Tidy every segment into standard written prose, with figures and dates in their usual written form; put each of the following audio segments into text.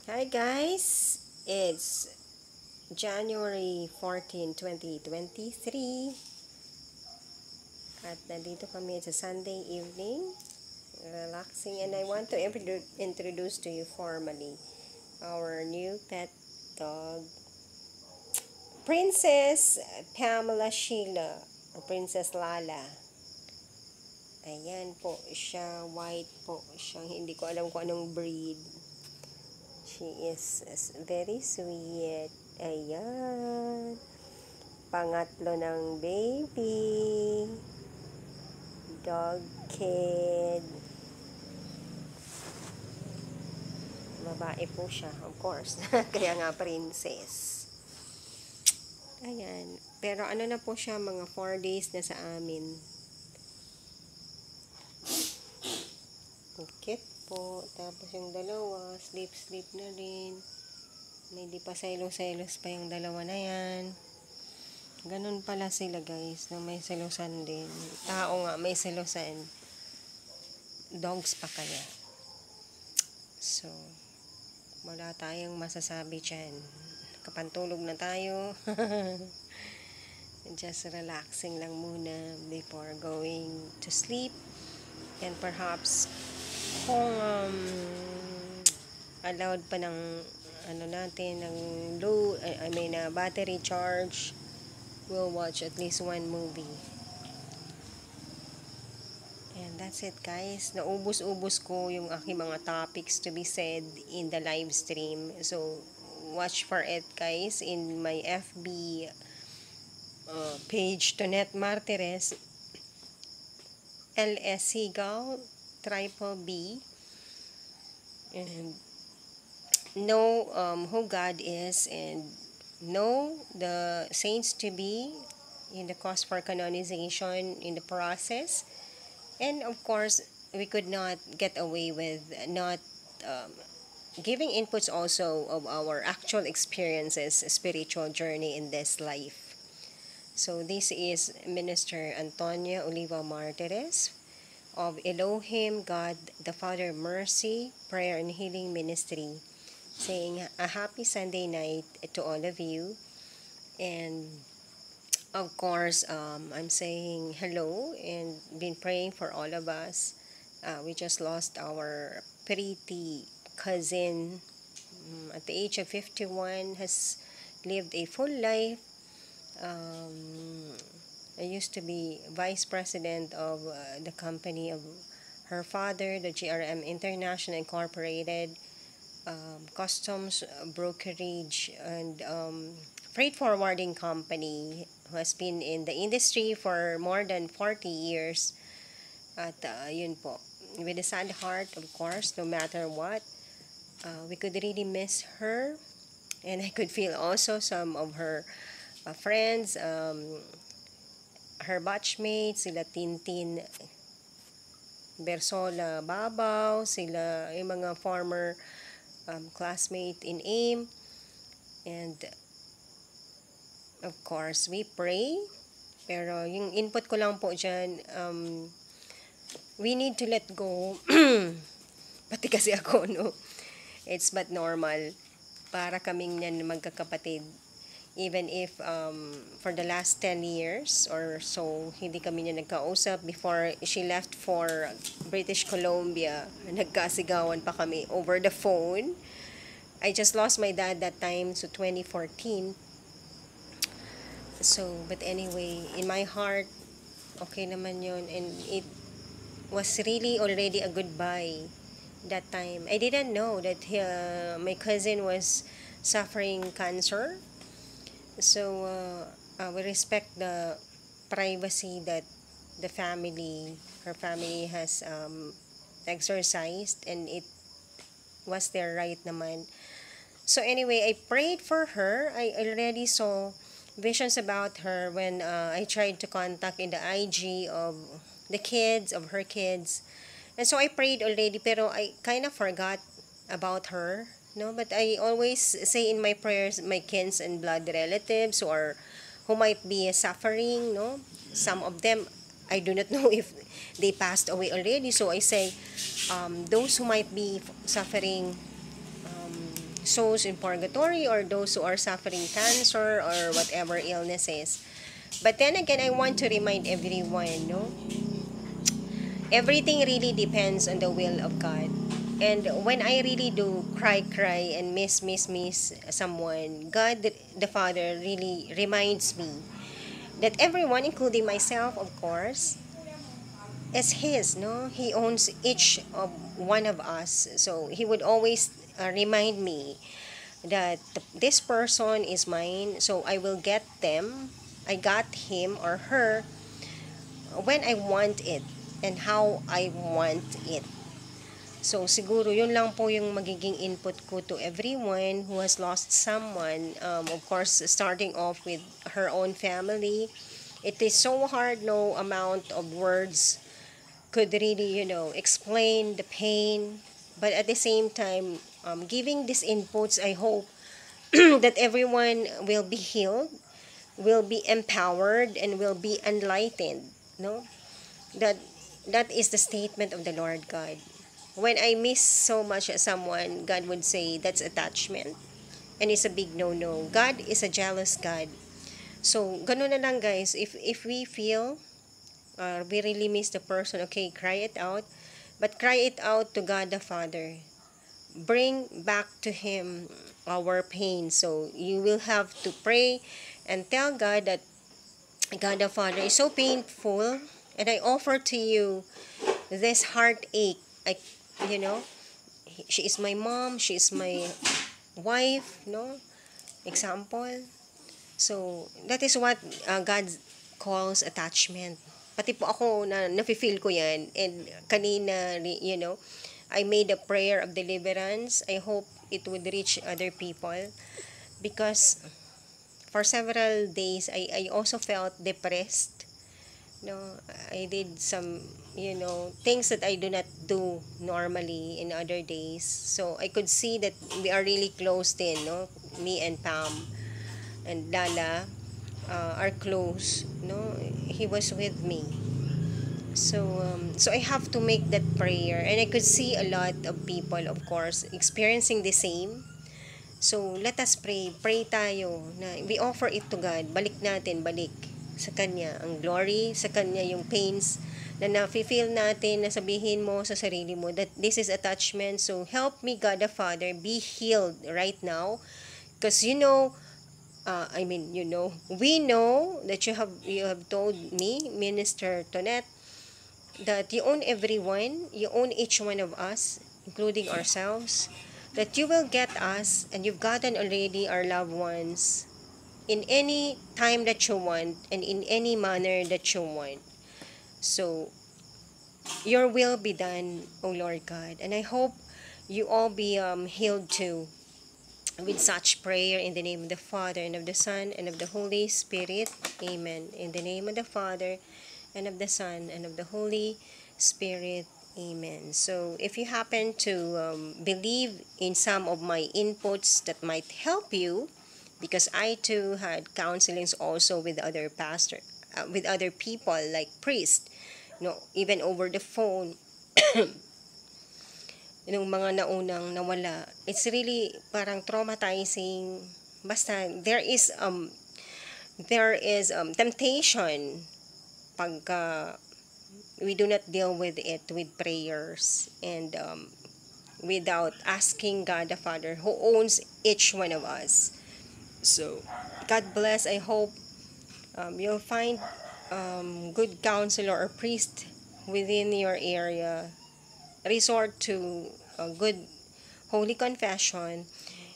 Hi guys, it's January 14, 2023 at nandito kami sa Sunday evening, relaxing, and I want to introduce to you formally our new pet dog, Princess Pamela Sheila, or Princess Lala. Ayan po siya, white po siya, hindi ko alam kung anong breed. She is very sweet. Ayan. Pangatlo ng baby. Dog kid. Babae po siya, of course. Kaya nga princess. Ayan. Pero ano na po siya, mga 4 days na sa amin. Cute po. Tapos yung dalawa, sleep na rin. May di pa selos-selos pa yung dalawa na yan. Ganun pala sila guys, na may selosan din. Tao nga, may selosan. Dogs pa kaya. So, wala tayong masasabi dyan. Kapantulog na tayo. Just relaxing lang muna before going to sleep. And perhaps, kung allowed pa ng ng low, battery charge, we'll watch at least one movie. And that's it guys. Naubos-ubos ko yung aking mga topics to be said in the live stream. So, watch for it guys in my FB page, Tonet Martires, LS Sigal, Triple B, and know who God is, and know the saints to be in the cause for canonization in the process. And of course, we could not get away with not giving inputs also of our actual experiences, spiritual journey in this life. So this is Minister Antonia Oliva Martires of Elohim God the Father Mercy Prayer and Healing Ministry, saying a happy Sunday night to all of you. And of course, I'm saying hello and been praying for all of us. We just lost our pretty cousin at the age of 51, has lived a full life. I used to be vice president of the company of her father, the GRM International Incorporated, customs brokerage and freight forwarding company, who has been in the industry for more than 40 years. At yun po, with a sad heart, of course, no matter what, we could really miss her. And I could feel also some of her friends, her batchmates, sila Tintin Bersola Babaw, sila yung mga former classmate in AIM. And of course, we pray. Pero yung input ko lang po dyan, we need to let go. Pati kasi ako, no? It's but normal. Para kaming yan magkakapatid. Even if for the last 10 years or so, hindi kami niya nagkausap before she left for British Columbia. Nagkasigawan pa kami over the phone. I just lost my dad that time, so 2014. So, but anyway, in my heart, okay naman yun. And it was really already a goodbye that time. I didn't know that my cousin was suffering cancer. So, we respect the privacy that her family has exercised, and it was their right naman. So anyway, I prayed for her. I already saw visions about her when I tried to contact in the IG of her kids. And so I prayed already, pero I kind of forgot about her. No, but I always say in my prayers, my kins and blood relatives who might be suffering, no? Some of them, I do not know if they passed away already. So I say, those who might be suffering souls in purgatory or those who are suffering cancer or whatever illnesses. But then again, I want to remind everyone, no, everything really depends on the will of God. And when I really do cry and miss someone, God the Father really reminds me that everyone, including myself, of course, is His. No, He owns each of one of us. So He would always remind me that this person is mine. So I will get them. I got him or her when I want it and how I want it. So siguro yun lang po yung magiging input ko to everyone who has lost someone. Of course, starting off with her own family. It is so hard, no amount of words could really, explain the pain. But at the same time, giving these inputs, I hope that everyone will be healed, will be empowered, and will be enlightened. No, that that is the statement of the Lord God. When I miss so much someone, God would say that's attachment, and it's a big no-no. God is a jealous God. So, ganun na lang guys. If we feel we really miss the person, okay, cry it out. But cry it out to God the Father. Bring back to Him our pain. So, you will have to pray and tell God that God the Father is so painful, and I offer to you this heartache. You know, she is my mom, she is my wife, no? Example. So, that is what God calls attachment. Pati po ako na nafe-feel ko yan. And kanina, I made a prayer of deliverance. I hope it would reach other people. Because for several days, I also felt depressed. No, I did some, things that I do not do normally in other days. So, I could see that we are really close then, no? Me and Pam and Lala are close, no? He was with me. So I have to make that prayer, and I could see a lot of people, of course, experiencing the same. So let us pray tayo na we offer it to God. Balik sa Kanya ang glory, sa Kanya yung pains na nafe-feel natin, na sabihin mo sa sarili mo that this is attachment. So help me, God the Father, be healed right now, because we know that you have told me, Minister Tonette, that you own everyone, you own each one of us, including ourselves, that you will get us, and you've gotten already our loved ones in any time that you want and in any manner that you want. So, your will be done, O Lord God. And I hope you all be healed too with such prayer in the name of the Father, and of the Son, and of the Holy Spirit. Amen. In the name of the Father, and of the Son, and of the Holy Spirit. Amen. So, if you happen to believe in some of my inputs that might help you, because I too had counselings also with other with other people like priests, even over the phone, yung mga naunang nawala. It's really parang traumatizing. Basta there is temptation pagka we do not deal with it with prayers, and without asking God the Father who owns each one of us. So, God bless. I hope you'll find good counselor or priest within your area. Resort to a good holy confession.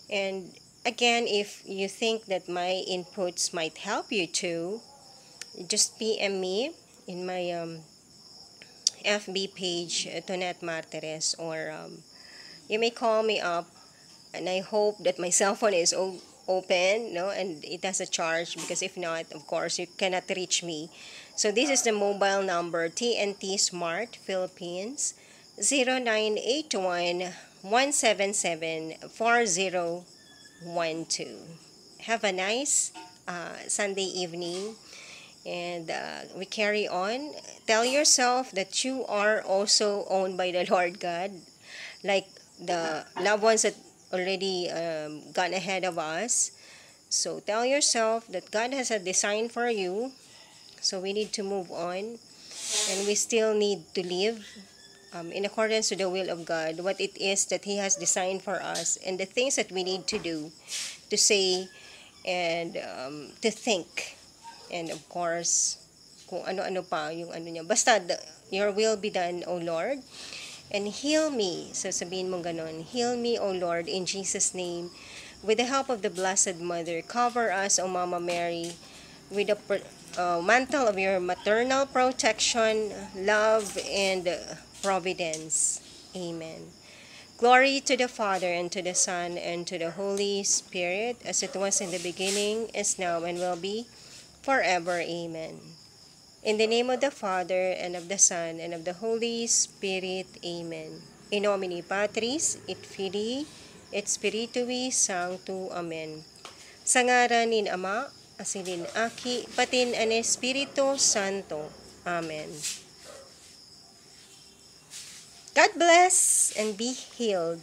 And again, if you think that my inputs might help you too, just PM me in my FB page, Tonette Martires, or you may call me up, and I hope that my cell phone is open, no, and it has a charge, because if not, of course, you cannot reach me. So this is the mobile number, TNT Smart Philippines, 0981 177 4012. Have a nice Sunday evening, and we carry on. Tell yourself that you are also owned by the Lord God, like the loved ones that already gone ahead of us. So tell yourself that God has a design for you. So we need to move on, and we still need to live in accordance to the will of God, what it is that He has designed for us, and the things that we need to do, to say, and to think. And of course, kung ano-ano pa yung ano niya. Basta, your will be done, O Lord. And heal me. So sabihin mo ganon, heal me, O Lord, in Jesus' name. With the help of the Blessed Mother, cover us, O Mama Mary, with the mantle of your maternal protection, love, and providence. Amen. Glory to the Father, and to the Son, and to the Holy Spirit, as it was in the beginning, is now, and will be, forever. Amen. In the name of the Father, and of the Son, and of the Holy Spirit. Amen. In nomine Patris, et Filii, et Spiritui Sancto. Amen. Sa ngaran ni Ama, asilin aki, patin an Espiritu Santo. Amen. God bless and be healed.